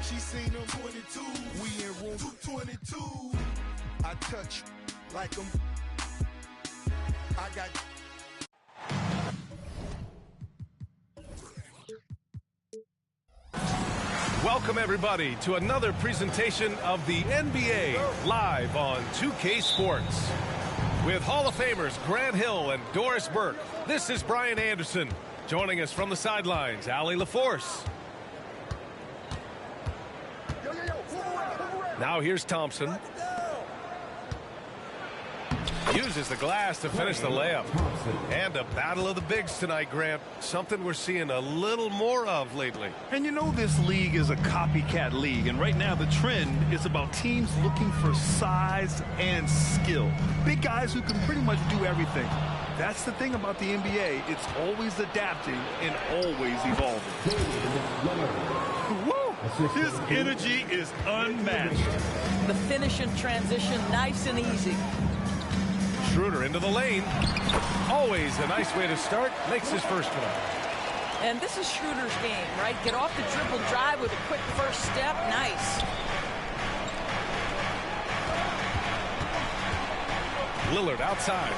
She seen them 22. We in room 222. I touch like them. I got. Welcome, everybody, to another presentation of the NBA live on 2K Sports. With Hall of Famers Grant Hill and Doris Burke, this is Brian Anderson. Joining us from the sidelines, Allie LaForce. Now here's Thompson. Uses the glass to finish the layup. And a battle of the bigs tonight, Grant. Something we're seeing a little more of lately. And you know this league is a copycat league, and right now the trend is about teams looking for size and skill. Big guys who can pretty much do everything. That's the thing about the NBA. It's always adapting and always evolving. Woo! His energy is unmatched. The finish and transition, nice and easy. Schroeder into the lane. Always a nice way to start. Makes his first one. And this is Schroeder's game, right? Get off the dribble drive with a quick first step. Nice. Lillard outside.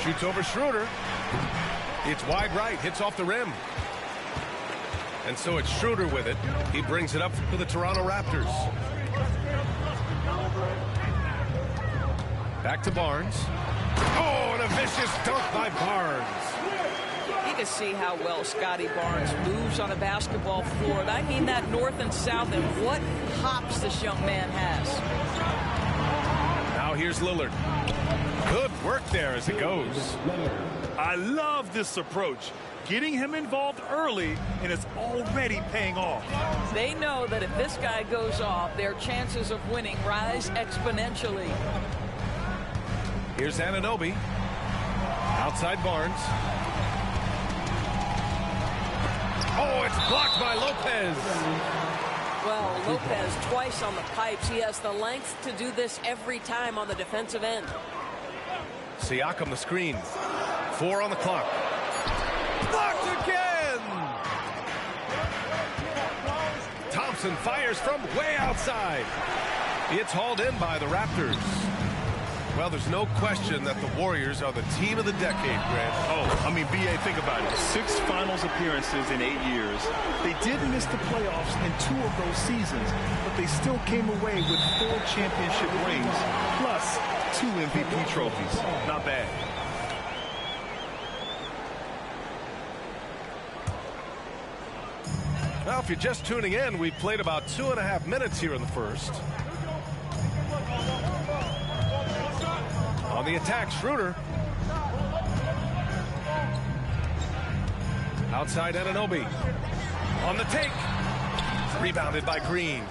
Shoots over Schroeder. It's wide right. Hits off the rim. And so it's Schroeder with it. He brings it up for the Toronto Raptors. Back to Barnes. Oh, and a vicious dunk by Barnes. You can see how well Scotty Barnes moves on a basketball floor. I mean that north and south, and what hops this young man has. Now here's Lillard. Good work there as it goes. I love this approach. Getting him involved early, and it's already paying off. They know that if this guy goes off, their chances of winning rise exponentially. Here's Anunoby. Outside Barnes. Oh, it's blocked by Lopez. Well, Lopez twice on the pipes. He has the length to do this every time on the defensive end. Siakam the screen. 4 on the clock. Blocked again! Thompson fires from way outside. It's hauled in by the Raptors. Well, there's no question that the Warriors are the team of the decade, Grant. Oh, I mean, B.A., think about it. 6 finals appearances in 8 years. They did miss the playoffs in 2 of those seasons, but they still came away with 4 championship rings, plus 2 MVP trophies. Not bad. Well, if you're just tuning in, we've played about 2.5 minutes here in the first. On the attack, Schroeder. Outside Anunoby. On the take. Rebounded by Green.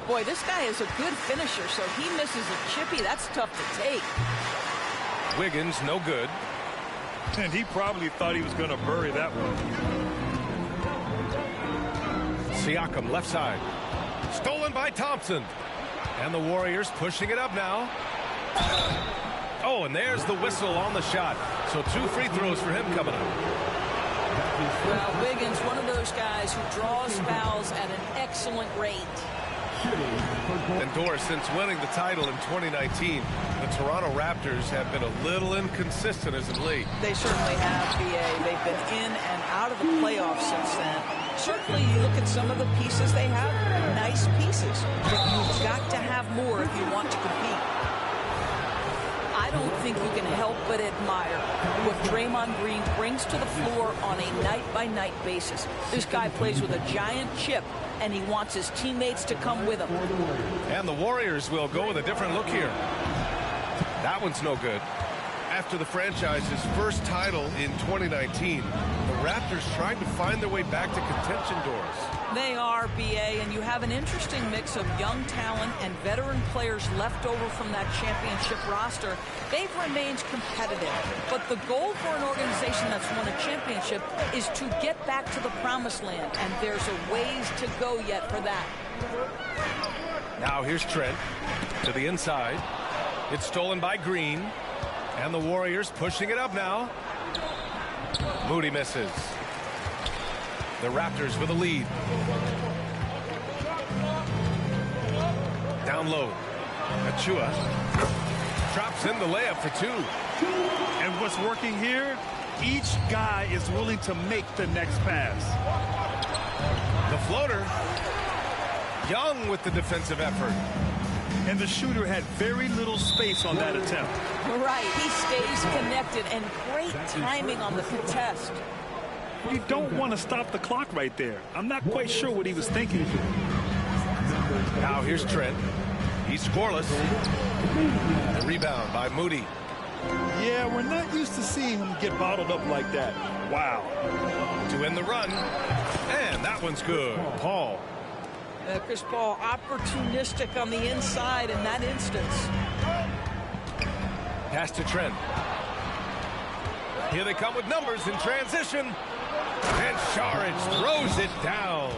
Boy, this guy is a good finisher, so he misses a chippy. That's tough to take. Wiggins, no good. And he probably thought he was going to bury that one. Siakam left side. Stolen by Thompson. And the Warriors pushing it up now. Oh, and there's the whistle on the shot. So 2 free throws for him coming up. Well, Wiggins, one of those guys who draws fouls at an excellent rate. And Doris, since winning the title in 2019, the Toronto Raptors have been a little inconsistent as of late. They certainly have, B.A. They've been in and out of the playoffs since then. Certainly, you look at some of the pieces they have, nice pieces. But you've got to have more if you want to compete. I don't think you can help but admire what Draymond Green brings to the floor on a night-by-night basis. This guy plays with a giant chip, and he wants his teammates to come with him. And the Warriors will go with a different look here. That one's no good. After the franchise's first title in 2019, the Raptors tried to find their way back to contention, Doris. They are, B.A., and you have an interesting mix of young talent and veteran players left over from that championship roster. They've remained competitive, but the goal for an organization that's won a championship is to get back to the promised land, and there's a ways to go yet for that. Now here's Trent to the inside. It's stolen by Green, and the Warriors pushing it up now. Moody misses. The Raptors with a lead. Down low. Achua drops in the layup for two. And what's working here, each guy is willing to make the next pass. The floater. Young with the defensive effort. And the shooter had very little space on that attempt. Right, he stays connected, and great timing on the contest. You don't want to stop the clock right there. I'm not quite sure what he was thinking. Now here's Trent. He's scoreless. A rebound by Moody. Yeah, we're not used to seeing him get bottled up like that. Wow. To end the run. And that one's good. Paul. Chris Paul opportunistic on the inside in that instance. Pass to Trent. Here they come with numbers in transition. And Saric throws it down.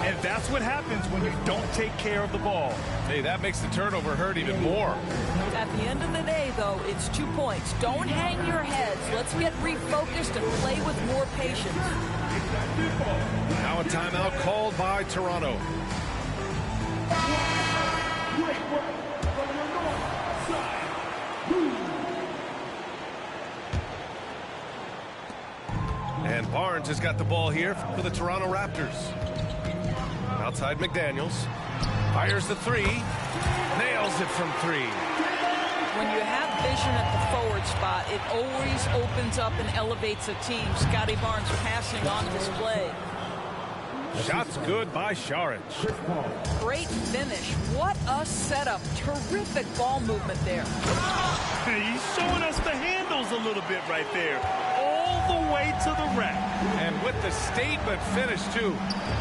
And that's what happens when you don't take care of the ball. Hey, that makes the turnover hurt even more. At the end of the day, though, it's 2 points. Don't hang your heads. Let's get refocused and play with more patience. Now a timeout called by Toronto. And Barnes has got the ball here for the Toronto Raptors. Outside McDaniels. Fires the three. Nails it from three. When you have vision at the forward spot, it always opens up and elevates a team. Scotty Barnes passing on display. Shots good by Saric. Great finish. What a setup. Terrific ball movement there. He's showing us the handles a little bit right there. All the way to the rack. And with the statement finish, too.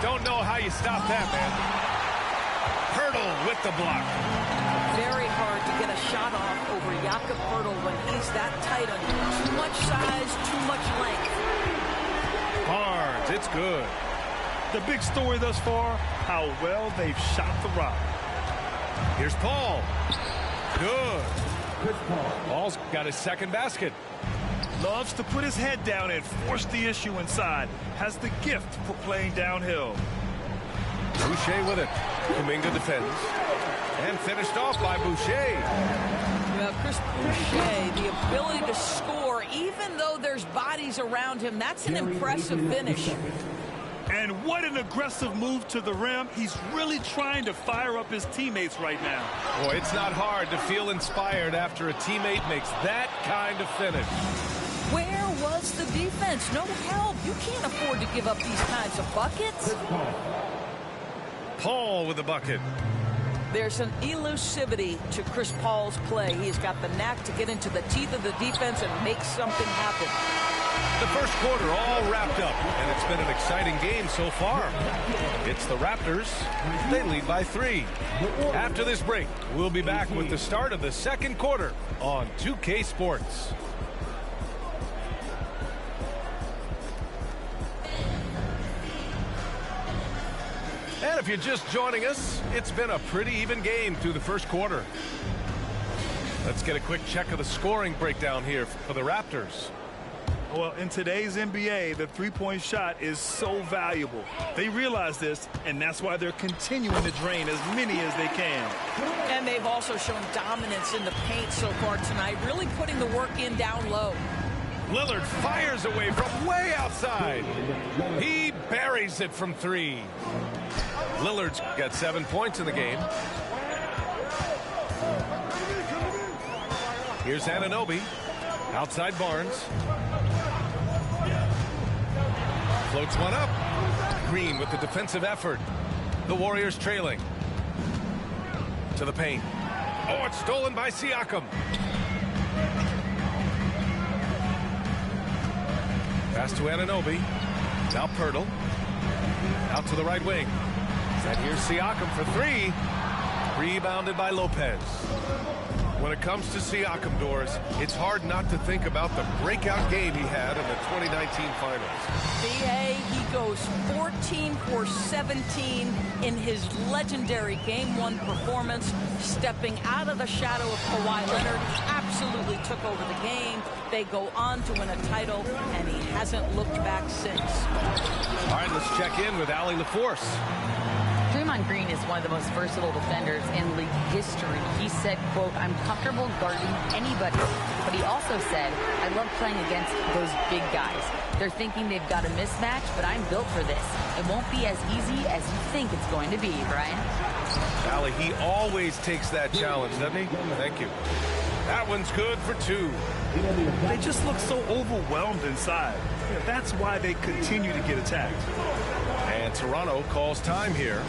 Don't know how you stop that, man. Hurdle with the block. Very hard to get a shot off over Jakob Hurdle when he's that tight on you. Too much size, too much length. Barnes, it's good. The big story thus far, how well they've shot the rock. Here's Paul. Good. Paul's got his second basket. Loves to put his head down and force the issue inside. Has the gift for playing downhill. Boucher with it. Kuminga defends. And finished off by Boucher. Well, Chris Boucher, the ability to score, even though there's bodies around him, that's an impressive finish. And what an aggressive move to the rim. He's really trying to fire up his teammates right now. Boy, it's not hard to feel inspired after a teammate makes that kind of finish. Where was the defense? No help. You can't afford to give up these kinds of buckets. Paul with the bucket. There's an elusivity to Chris Paul's play. He's got the knack to get into the teeth of the defense and make something happen. The first quarter all wrapped up, and it's been an exciting game so far. It's the Raptors. They lead by 3. After this break, we'll be back with the start of the second quarter on 2K Sports. And if you're just joining us, it's been a pretty even game through the first quarter. Let's get a quick check of the scoring breakdown here for the Raptors. Well, in today's NBA, the three-point shot is so valuable. They realize this, and that's why they're continuing to drain as many as they can. And they've also shown dominance in the paint so far tonight, really putting the work in down low. Lillard fires away from way outside. He buries it from 3. Lillard's got 7 points in the game. Here's Anunoby. Outside Barnes. Floats one up. Green with the defensive effort. The Warriors trailing. To the paint. Oh, it's stolen by Siakam. Pass to Anunoby. Now Pirtle. Out to the right wing. And here's Siakam for 3. Rebounded by Lopez. When it comes to Siakam, Doris, it's hard not to think about the breakout game he had in the 2019 finals. BA, he goes 14 for 17 in his legendary Game 1 performance, stepping out of the shadow of Kawhi Leonard. He absolutely took over the game. They go on to win a title, and he has hasn't looked back since. All right, let's check in with Allie LaForce. Draymond Green is one of the most versatile defenders in league history. He said, quote, "I'm comfortable guarding anybody." But he also said, "I love playing against those big guys. They're thinking they've got a mismatch, but I'm built for this. It won't be as easy as you think it's going to be," Brian. Allie, he always takes that challenge, doesn't he? Thank you. That one's good for 2. They just look so overwhelmed inside. Yeah, that's why they continue to get attacked. And Toronto calls time here.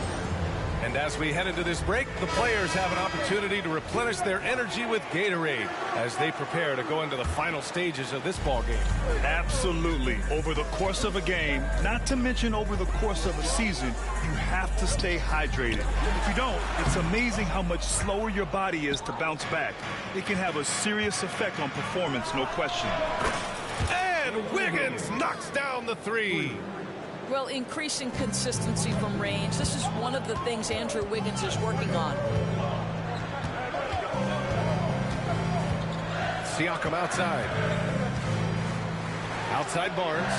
And as we head into this break, the players have an opportunity to replenish their energy with Gatorade as they prepare to go into the final stages of this ball game. Absolutely. Over the course of a game, not to mention over the course of a season, you have to stay hydrated. If you don't, it's amazing how much slower your body is to bounce back. It can have a serious effect on performance, no question. And Wiggins knocks down the 3. Well, increasing consistency from range. This is one of the things Andrew Wiggins is working on. Siakam outside. Outside Barnes.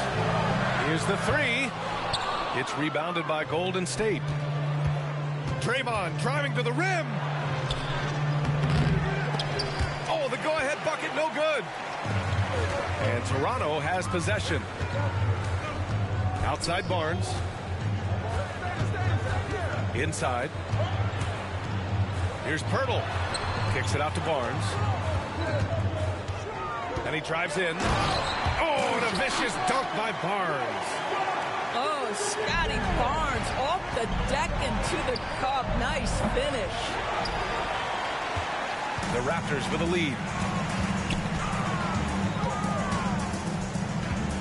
Here's the 3. It's rebounded by Golden State. Draymond driving to the rim. Oh, the go-ahead bucket, no good. And Toronto has possession. Outside Barnes. Inside. Here's Pirtle. Kicks it out to Barnes. And he drives in. Oh, and a vicious dunk by Barnes. Oh, Scotty Barnes off the deck into the cup. Nice finish. The Raptors with a lead.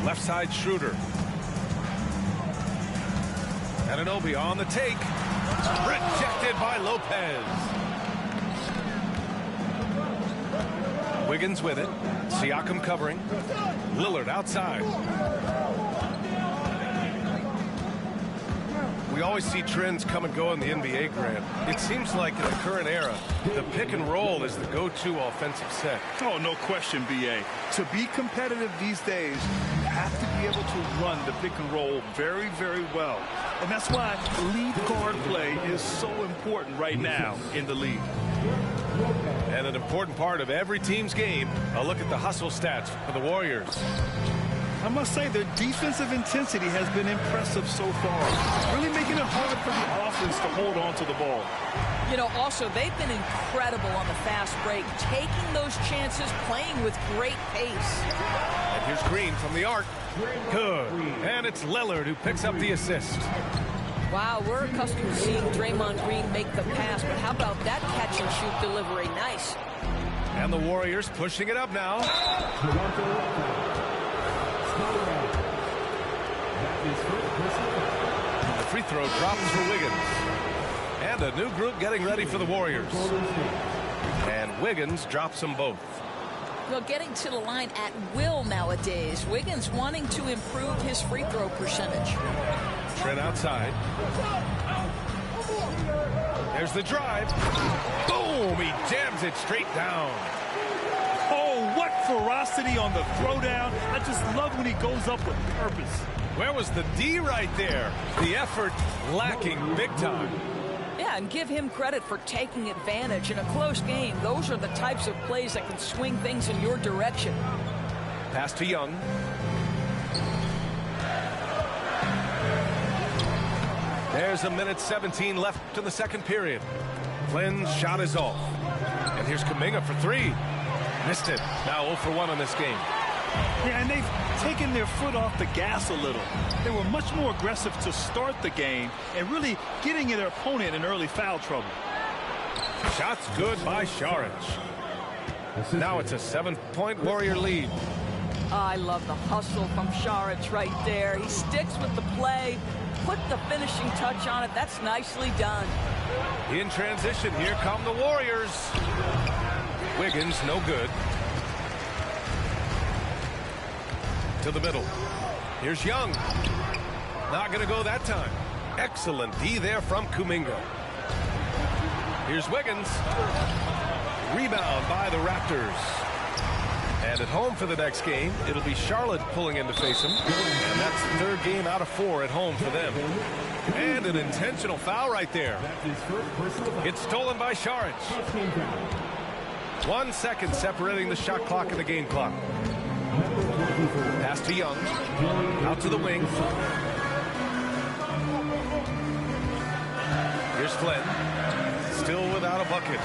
Left side Schroeder. Anunoby on the take. Rejected by Lopez. Wiggins with it. Siakam covering. Lillard outside. We always see trends come and go in the NBA, Grant. It seems like in the current era, the pick and roll is the go-to offensive set. Oh, no question, B.A. To be competitive these days, you have to be able to run the pick and roll very, very well. And that's why lead guard play is so important right now in the league. And an important part of every team's game, a look at the hustle stats for the Warriors. I must say their defensive intensity has been impressive so far, really making it hard for the offense to hold on to the ball. You know, also, they've been incredible on the fast break, taking those chances, playing with great pace. And here's Green from the arc. Good. And it's Lillard who picks up the assist. Wow, we're accustomed to seeing Draymond Green make the pass, but how about that catch-and-shoot delivery? Nice. And the Warriors pushing it up now. The free throw drops for Wiggins. And a new group getting ready for the Warriors. And Wiggins drops them both. Well, getting to the line at will nowadays. Wiggins wanting to improve his free throw percentage. Trent outside. There's the drive. Boom! He jams it straight down. Oh, what ferocity on the throwdown. I just love when he goes up with purpose. Where was the D right there? The effort lacking big time. Yeah, and give him credit for taking advantage in a close game. Those are the types of plays that can swing things in your direction. Pass to Young. There's a minute 17 left to the second period. Flynn's shot is off. And here's Kuminga for 3. Missed it. Now 0 for 1 on this game. Yeah, and they've taken their foot off the gas a little. They were much more aggressive to start the game and really getting their opponent in early foul trouble. Shots good by Saric. Now it's a 7-point Warrior lead. I love the hustle from Saric right there. He sticks with the play, put the finishing touch on it. That's nicely done. In transition, here come the Warriors. Wiggins, no good. To the middle. Here's Young. Not going to go that time. Excellent D there from Kuminga. Here's Wiggins. Rebound by the Raptors. And at home for the next game, it'll be Charlotte pulling in to face him. And that's the third game out of 4 at home for them. And an intentional foul right there. It's stolen by Saric. 1 second separating the shot clock and the game clock. Pass to Young. Out to the wing. Here's Flynn. Still without a bucket.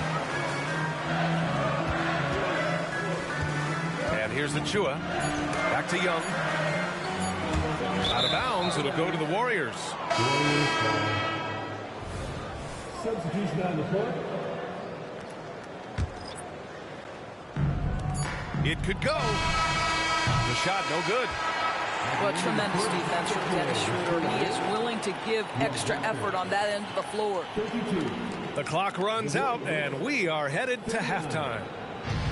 And here's the Chua. Back to Young. Out of bounds. It'll go to the Warriors. Substitution on the court. It could go. The shot no good. Well, tremendous defense from Dennis Schroeder. He is willing to give extra effort on that end of the floor. The clock runs out, and we are headed to halftime.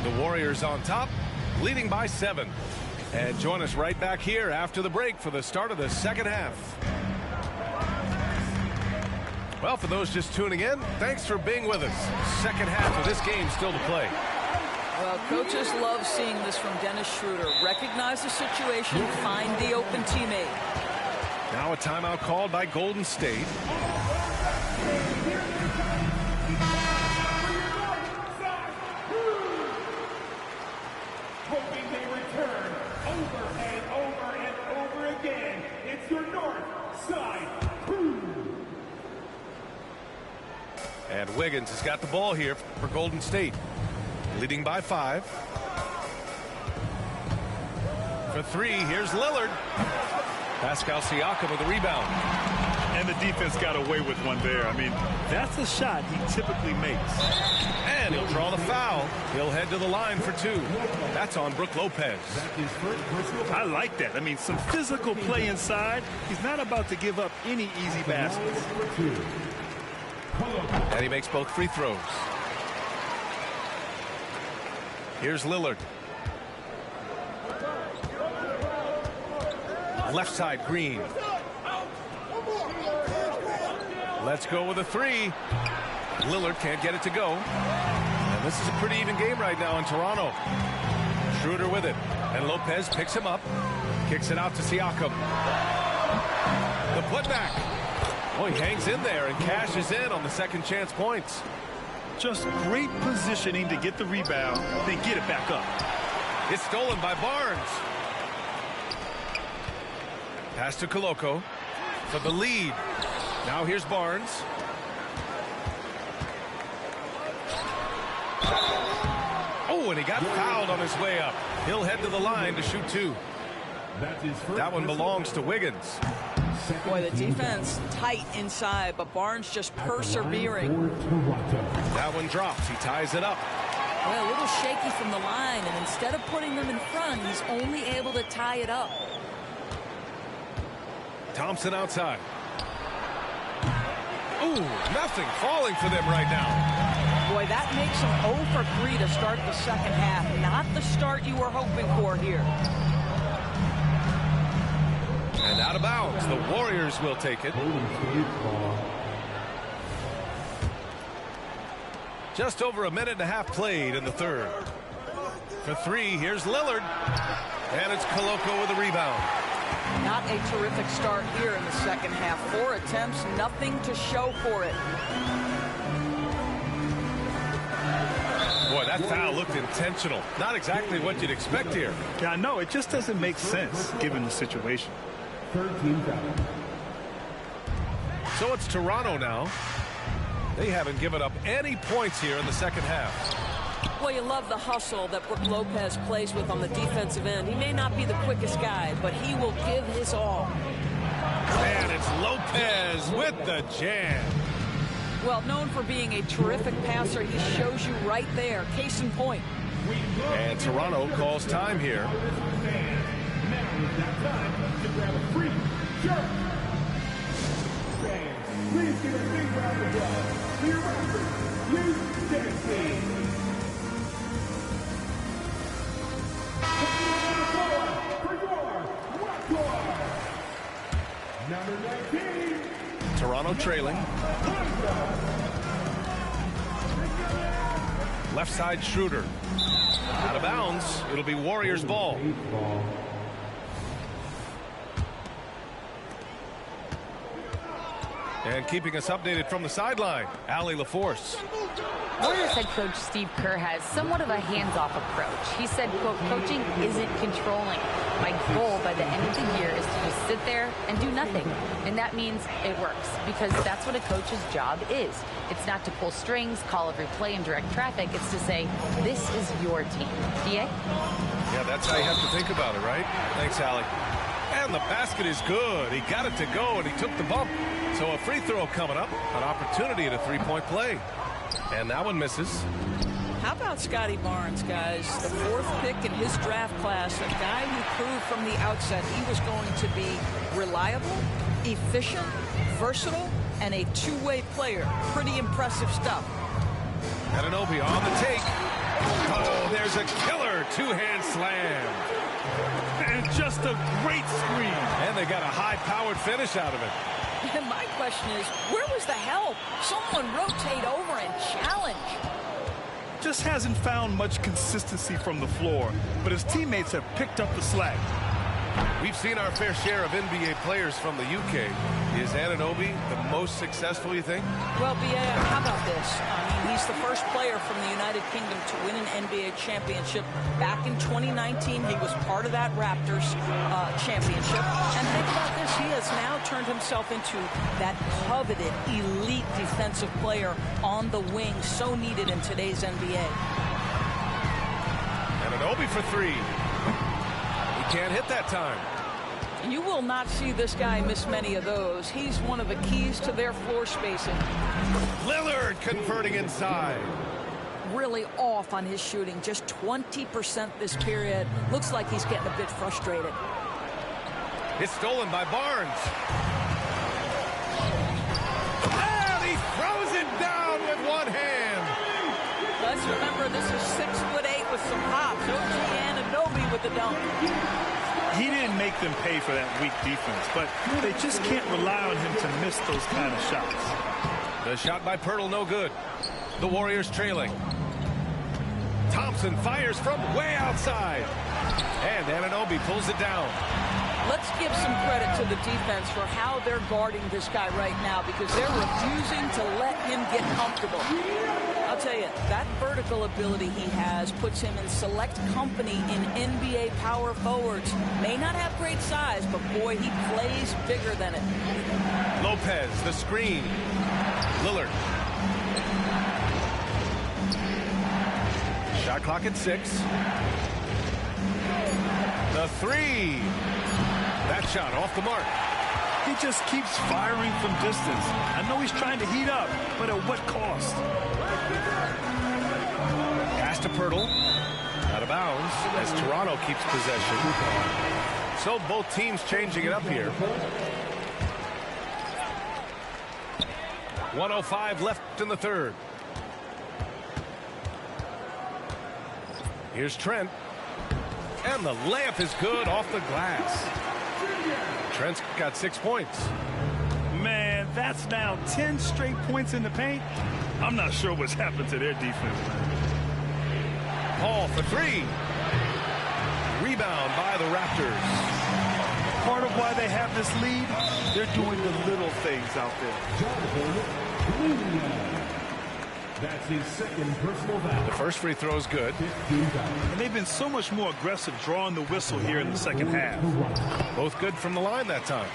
The Warriors on top, leading by 7. And join us right back here after the break for the start of the second half. Well, for those just tuning in, thanks for being with us. Second half of this game still to play. Well, coaches love seeing this from Dennis Schroeder. Recognize the situation, find the open teammate. Now a timeout called by Golden State. Hoping they return over and over and over again. It's your north side. And Wiggins has got the ball here for Golden State. Leading by 5. For 3, here's Lillard. Pascal Siakam with the rebound. And the defense got away with one there. I mean, that's a shot he typically makes. And he'll draw the foul. He'll head to the line for 2. That's on Brook Lopez. I like that. I mean, some physical play inside. He's not about to give up any easy baskets. And he makes both free throws. Here's Lillard. Left side, Green. Let's go with a 3. Lillard can't get it to go. And this is a pretty even game right now in Toronto. Schroeder with it. And Lopez picks him up. Kicks it out to Siakam. The putback. Oh, he hangs in there and cashes in on the second chance points. Just great positioning to get the rebound, then get it back up. It's stolen by Barnes. Pass to Koloko for the lead. Now here's Barnes. Oh, and he got fouled on his way up. He'll head to the line to shoot 2. That one belongs to Wiggins. Boy, the defense tight inside, but Barnes just persevering. That one drops. He ties it up. Well, a little shaky from the line, and instead of putting them in front, he's only able to tie it up. Thompson outside. Ooh, nothing falling for them right now. Boy, that makes them 0 for 3 to start the second half. Not the start you were hoping for here. And out of bounds. The Warriors will take it. Just over a minute and a half played in the third. For 3, here's Lillard. And it's Koloko with a rebound. Not a terrific start here in the second half. 4 attempts, nothing to show for it. Boy, that foul looked intentional. Not exactly what you'd expect here. Yeah, I know. It just doesn't make sense given the situation. 13 foul. So it's Toronto now. They haven't given up any points here in the second half. Well, you love the hustle that Brook Lopez plays with on the defensive end. He may not be the quickest guy, but he will give his all. And it's Lopez with the jam. Well, known for being a terrific passer, he shows you right there. Case in point. And Toronto calls time here. Please give a big round of applause to your Raptors, Number 19. Toronto trailing. Left side Schroeder. Out of bounds. It'll be Warriors ball. And keeping us updated from the sideline, Allie LaForce. Warriors head coach Steve Kerr has somewhat of a hands-off approach. He said, quote, coaching isn't controlling. My goal by the end of the year is to just sit there and do nothing. And that means it works, because that's what a coach's job is. It's not to pull strings, call every play, and direct traffic. It's to say, this is your team. DA? Yeah, that's how you have to think about it, right? Thanks, Allie. And the basket is good. He got it to go, and he took the bump. So a free throw coming up, an opportunity at a three-point play. And that one misses. How about Scotty Barnes, guys? The 4th pick in his draft class, a guy who proved from the outset he was going to be reliable, efficient, versatile, and a two-way player. Pretty impressive stuff. Anunoby on the take. Oh, there's a killer two-hand slam. And just a great screen. And they got a high-powered finish out of it. And my question is, where was the help? Someone rotate over and challenge. Just hasn't found much consistency from the floor, but his teammates have picked up the slack. We've seen our fair share of NBA players from the UK. Is Anunoby the most successful, you think? Well, B.A., how about this? I mean, he's the first player from the United Kingdom to win an NBA championship. Back in 2019, he was part of that Raptors championship. And think about this. He has now turned himself into that coveted, elite defensive player on the wing, so needed in today's NBA. Anunoby for three. Can't hit that time. You will not see this guy miss many of those. He's one of the keys to their floor spacing. Lillard converting inside. Really off on his shooting. Just 20% this period. Looks like he's getting a bit frustrated. It's stolen by Barnes. And he throws it down with one hand. Let's remember, this is 6'8" with some hops. OG Anunoby with the dunk. He didn't make them pay for that weak defense, but they just can't rely on him to miss those kind of shots. The shot by Pirtle, no good. The Warriors trailing. Thompson fires from way outside. And Anunoby pulls it down. Let's give some credit to the defense for how they're guarding this guy right now, because they're refusing to let him get comfortable. I'll tell you, that vertical ability he has puts him in select company in NBA power forwards. May not have great size, but boy, he plays bigger than it. Lopez, the screen. Lillard. Shot clock at 6. The three. That shot off the mark. He just keeps firing from distance. I know he's trying to heat up, but at what cost? Pass to Pirtle. Out of bounds as Toronto keeps possession. So both teams changing it up here. 1:05 left in the third. Here's Trent. And the layup is good off the glass. Trent's got 6 points. Man, that's now 10 straight points in the paint. I'm not sure what's happened to their defense, man. Paul for three. Rebound by the Raptors. Part of why they have this lead, they're doing the little things out there. That's his second personal foul. The first free throw is good. And they've been so much more aggressive drawing the whistle here in the second half. Both good from the line that time.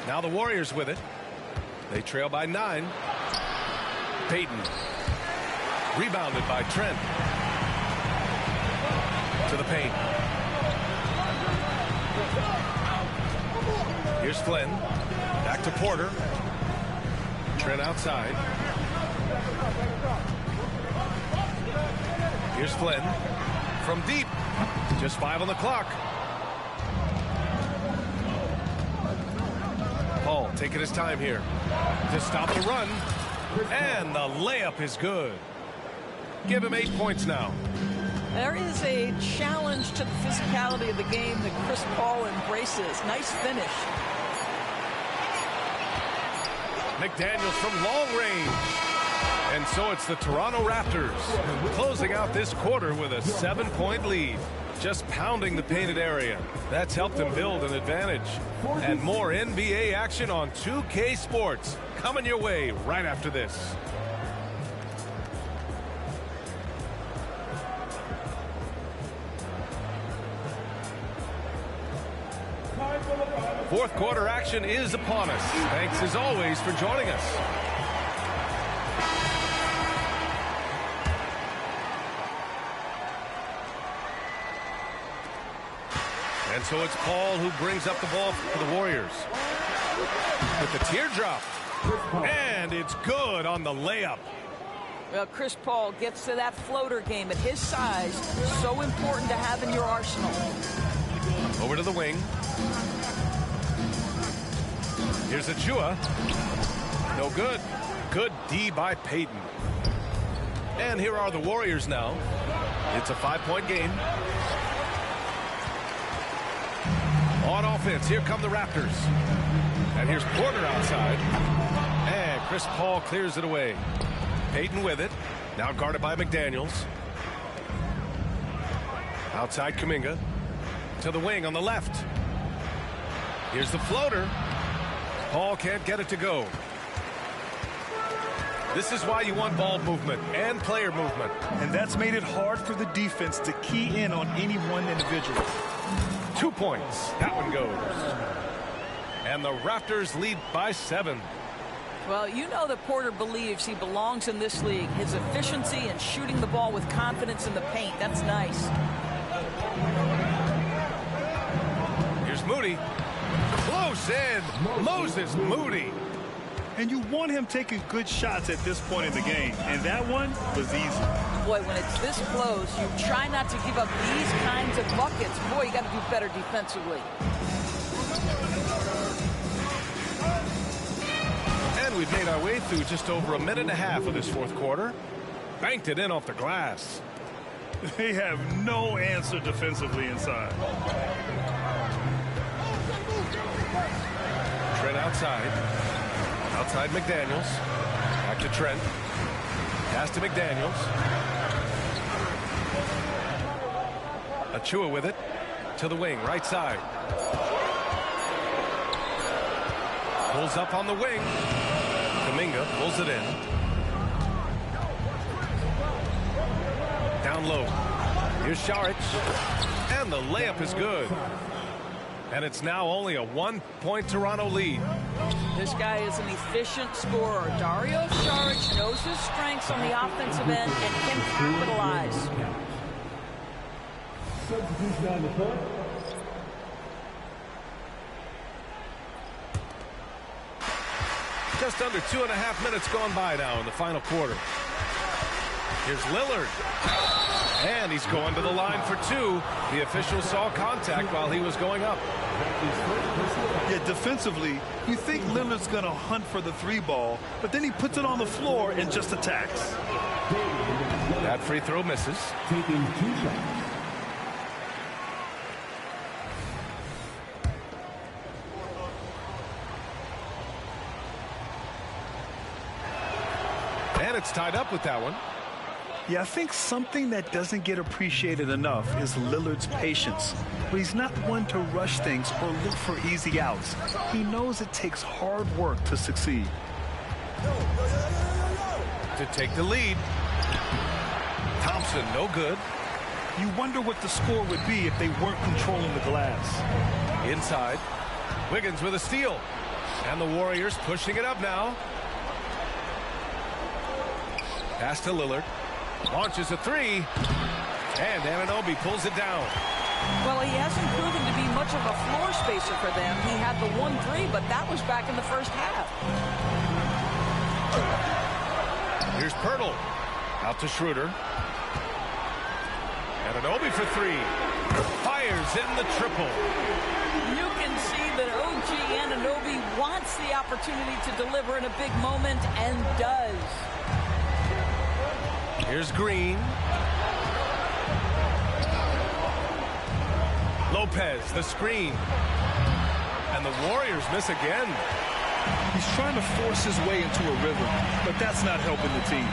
Now the Warriors with it. They trail by 9. Payton. Rebounded by Trent. To the paint. Here's Flynn. Back to Porter. Trent outside. Here's Flynn. From deep. Just 5 on the clock. Paul taking his time here to stop the run. And the layup is good. Give him 8 points now. There is a challenge to the physicality of the game that Chris Paul embraces. Nice finish. McDaniels from long range. And so it's the Toronto Raptors closing out this quarter with a 7-point lead. Just pounding the painted area. That's helped them build an advantage. And more NBA action on 2K Sports coming your way right after this. Fourth quarter action is upon us. Thanks as always for joining us. And so it's Paul who brings up the ball for the Warriors. With the teardrop. And it's good on the layup. Well, Chris Paul gets to that floater game at his size. So important to have in your arsenal. Over to the wing. Here's Achua. No good. Good D by Payton. And here are the Warriors now. It's a 5-point game. On offense, here come the Raptors. And here's Porter outside. And Chris Paul clears it away. Payton with it. Now guarded by McDaniels. Outside Kuminga. To the wing on the left. Here's the floater. Paul can't get it to go. This is why you want ball movement and player movement. And that's made it hard for the defense to key in on any one individual. 2 points. That one goes. And the Raptors lead by 7. Well, you know that Porter believes he belongs in this league. His efficiency and shooting the ball with confidence in the paint. That's nice. Here's Moody. Close in. Moses Moody. And you want him taking good shots at this point in the game. And that one was easy. Boy, when it's this close, you try not to give up these kinds of buckets. Boy, you got to do better defensively. And we've made our way through just over a minute and a half of this fourth quarter. Banked it in off the glass. They have no answer defensively inside. Trent outside. Outside McDaniels. Back to Trent. Pass to McDaniels. Achua with it. To the wing, right side. Pulls up on the wing. Kuminga pulls it in. Down low. Here's Šarić. And the layup is good. And it's now only a 1-point Toronto lead. This guy is an efficient scorer. Dario Šarić knows his strengths on the offensive end and can capitalize. Substitution on the court. Just under 2.5 minutes gone by now in the final quarter. Here's Lillard. And he's going to the line for 2. The official saw contact while he was going up. Yeah, defensively, you think Lillard's going to hunt for the 3 ball, but then he puts it on the floor and just attacks. That free throw misses. Taking 2 shots. And it's tied up with that one. Yeah, I think something that doesn't get appreciated enough is Lillard's patience. But he's not one to rush things or look for easy outs. He knows it takes hard work to succeed. To take the lead. Thompson, no good. You wonder what the score would be if they weren't controlling the glass. Inside. Wiggins with a steal. And the Warriors pushing it up now. Pass to Lillard. Launches a 3. And Anunoby pulls it down. Well, he hasn't proven to be much of a floor spacer for them. He had the 1-3, but that was back in the first half. Here's Pirtle. Out to Schroeder. Anunoby for 3. Fires in the triple. You can see that OG Anunoby wants the opportunity to deliver in a big moment and does. Here's Green. Lopez, the screen. And the Warriors miss again. He's trying to force his way into a rhythm, but that's not helping the team.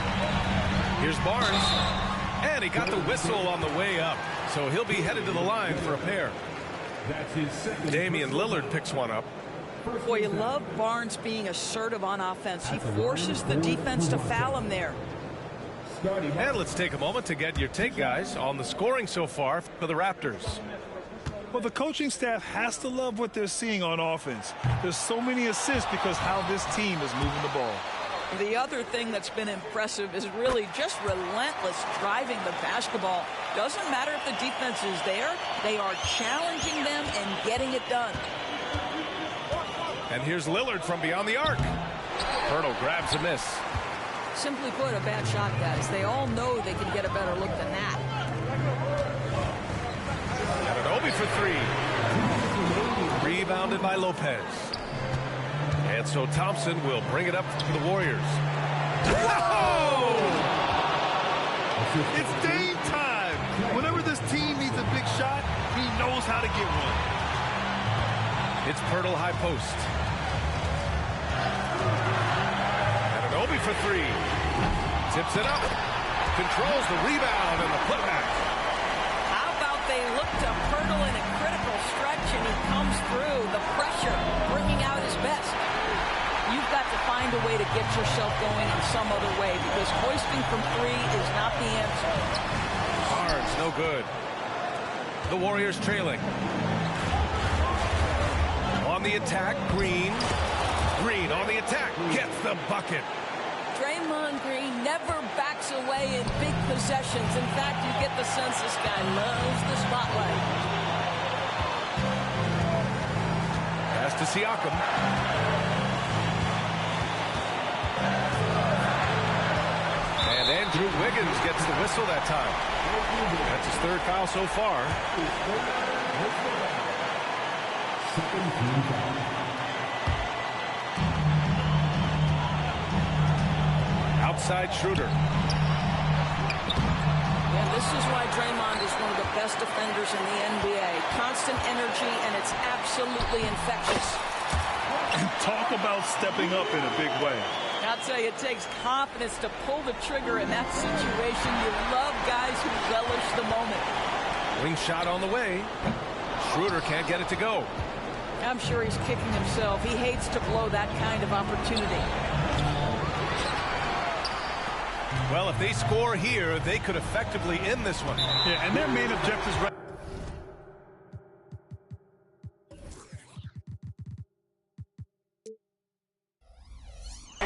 Here's Barnes. And he got the whistle on the way up. So he'll be headed to the line for a pair. That's his second. Damian Lillard picks one up. Boy, you love Barnes being assertive on offense. He forces the defense to foul him there. And let's take a moment to get your take, guys, on the scoring so far for the Raptors. Well, the coaching staff has to love what they're seeing on offense. There's so many assists because how this team is moving the ball. The other thing that's been impressive is really just relentless driving the basketball. Doesn't matter if the defense is there. They are challenging them and getting it done. And here's Lillard from beyond the arc. Pirtle grabs a miss. Simply put, a bad shot, guys. They all know they can get a better look than that. Anunoby for three. Rebounded by Lopez. And so Thompson will bring it up to the Warriors. Whoa! It's Dame time. Whenever this team needs a big shot, he knows how to get one. It's Pirtle high post. Anunoby for three. Tips it up. Controls the rebound and the putback. How about they look to Pirtle in a critical stretch and he comes through. The pressure bringing out his best. You've got to find a way to get yourself going in some other way because hoisting from three is not the answer. Barnes, no good. The Warriors trailing. On the attack, Green. Green on the attack, gets the bucket. Draymond Green never backs away in big possessions. In fact, you get the sense this guy loves the spotlight. Pass to Siakam. And Andrew Wiggins gets the whistle that time. That's his third foul so far. Outside Schroeder. And this is why Draymond is one of the best defenders in the NBA. Constant energy, and it's absolutely infectious. And talk about stepping up in a big way. I'll tell you, it takes confidence to pull the trigger in that situation. You love guys who relish the moment. Wing shot on the way. Schroeder can't get it to go. I'm sure he's kicking himself. He hates to blow that kind of opportunity. Well, if they score here, they could effectively end this one. Yeah, and their main objectives right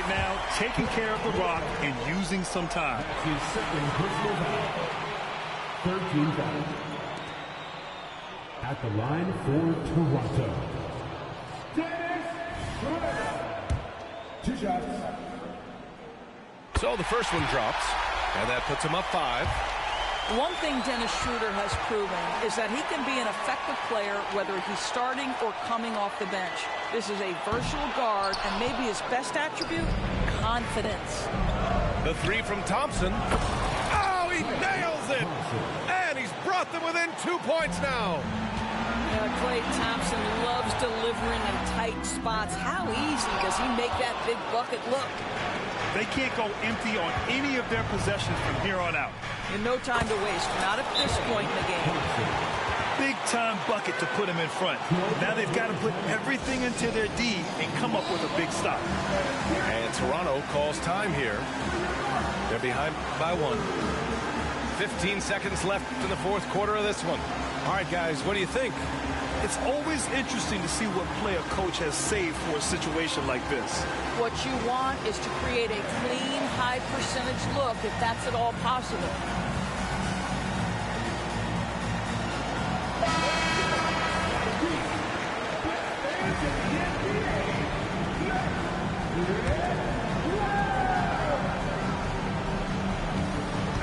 now, taking care of the rock and using some time. His second personal foul. 13 fouls. At the line for Toronto. Dennis Schroeder. 2 shots. So the first one drops, and that puts him up 5. One thing Dennis Schroeder has proven is that he can be an effective player whether he's starting or coming off the bench. This is a versatile guard, and maybe his best attribute, confidence. The three from Thompson. Oh, he nails it! And he's brought them within 2 points now. Klay Thompson loves delivering in tight spots. How easy does he make that big bucket look? They can't go empty on any of their possessions from here on out. And no time to waste, not at this point in the game. Big time bucket to put him in front. Now they've got to put everything into their D and come up with a big stop. And Toronto calls time here. They're behind by 1. 15 seconds left in the fourth quarter of this one. All right, guys, what do you think? It's always interesting to see what play a coach has saved for a situation like this. What you want is to create a clean, high percentage look if that's at all possible.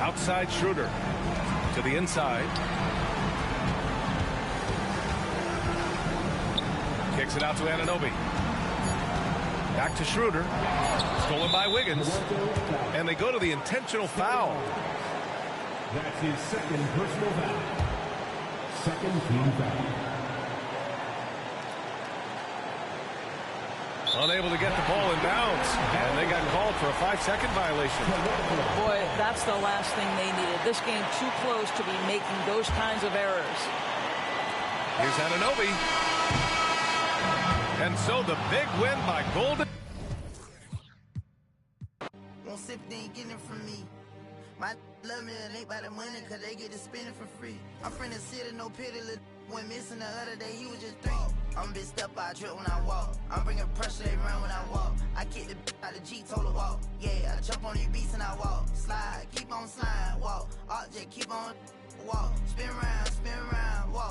Outside Schroeder to the inside. Kicks it out to Anunoby. Back to Schroeder. Stolen by Wiggins. And they go to the intentional foul. That's his second personal foul. Second team foul. Unable to get the ball in bounds, and they got called for a 5-second violation. Boy, that's the last thing they needed. This game too close to be making those kinds of errors. Here's Anunoby. And so the big win by Golden. Won't sip, they ain't getting it from me. My love me, it ain't by the money, cause they get to spend it for free. I'm from the city, no pity, went missing the other day, he was just 3. I'm a bit step I trip when I walk. I'm bringing pressure, they run when I walk. I kick the out the G, told her walk. Yeah, I jump on these beats and I walk. Slide, keep on sliding, walk. Object, keep on walk. Spin around, walk.